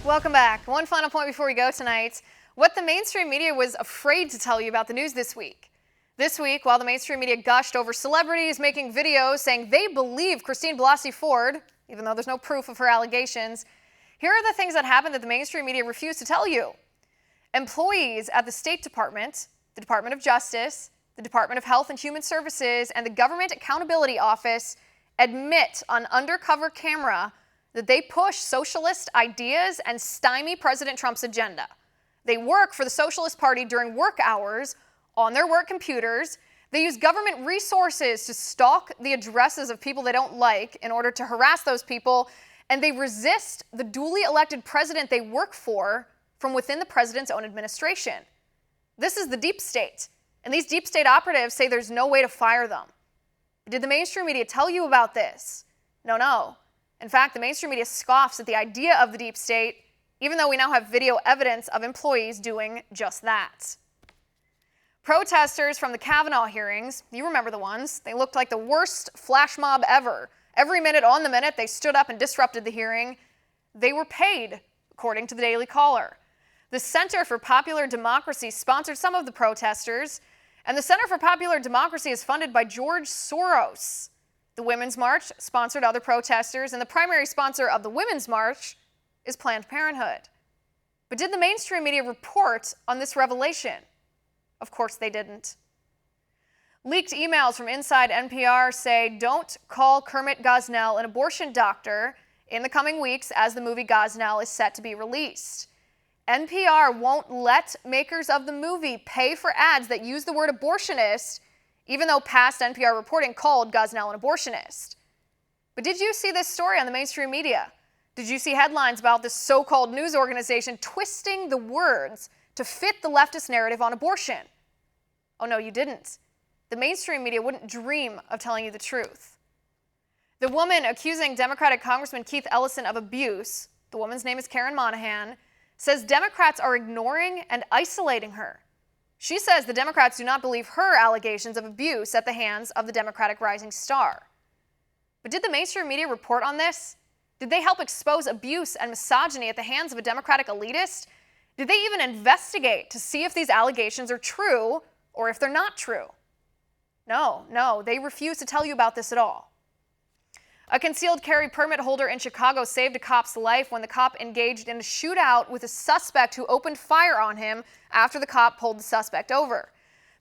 Welcome back. One final point before we go tonight. What the mainstream media was afraid to tell you about the news this week. This week, while the mainstream media gushed over celebrities making videos saying they believe Christine Blasey Ford, even though there's no proof of her allegations, here are the things that happened that the mainstream media refused to tell you. Employees at the State Department, the Department of Justice, the Department of Health and Human Services, and the Government Accountability Office admit on undercover camera that they push socialist ideas and stymie President Trump's agenda. They work for the Socialist Party during work hours on their work computers. They use government resources to stalk the addresses of people they don't like in order to harass those people, and they resist the duly elected president they work for from within the president's own administration. This is the deep state, and these deep state operatives say there's no way to fire them. Did the mainstream media tell you about this? No. In fact, the mainstream media scoffs at the idea of the deep state, even though we now have video evidence of employees doing just that. Protesters from the Kavanaugh hearings, you remember the ones, they looked like the worst flash mob ever. Every minute on the minute, they stood up and disrupted the hearing. They were paid, according to the Daily Caller. The Center for Popular Democracy sponsored some of the protesters, and the Center for Popular Democracy is funded by George Soros. The Women's March sponsored other protesters, and the primary sponsor of the Women's March is Planned Parenthood. But did the mainstream media report on this revelation? Of course they didn't. Leaked emails from inside NPR say don't call Kermit Gosnell an abortion doctor in the coming weeks as the movie Gosnell is set to be released. NPR won't let makers of the movie pay for ads that use the word abortionist, even though past NPR reporting called Gosnell an abortionist. But did you see this story on the mainstream media? Did you see headlines about this so-called news organization twisting the words to fit the leftist narrative on abortion? Oh no, you didn't. The mainstream media wouldn't dream of telling you the truth. The woman accusing Democratic Congressman Keith Ellison of abuse, the woman's name is Karen Monahan, says Democrats are ignoring and isolating her. She says the Democrats do not believe her allegations of abuse at the hands of the Democratic rising star. But did the mainstream media report on this? Did they help expose abuse and misogyny at the hands of a Democratic elitist? Did they even investigate to see if these allegations are true or if they're not true? No, they refuse to tell you about this at all. A concealed carry permit holder in Chicago saved a cop's life when the cop engaged in a shootout with a suspect who opened fire on him after the cop pulled the suspect over.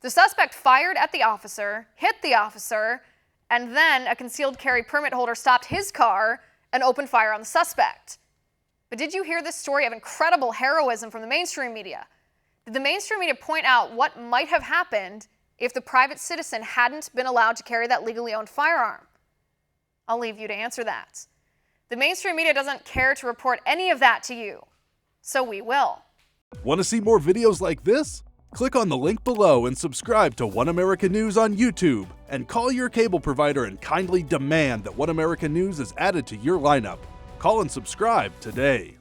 The suspect fired at the officer, hit the officer, and then a concealed carry permit holder stopped his car and opened fire on the suspect. But did you hear this story of incredible heroism from the mainstream media? Did the mainstream media point out what might have happened if the private citizen hadn't been allowed to carry that legally owned firearm? I'll leave you to answer that. The mainstream media doesn't care to report any of that to you, so we will. Want to see more videos like this? Click on the link below and subscribe to One America News on YouTube, and call your cable provider and kindly demand that One America News is added to your lineup. Call and subscribe today.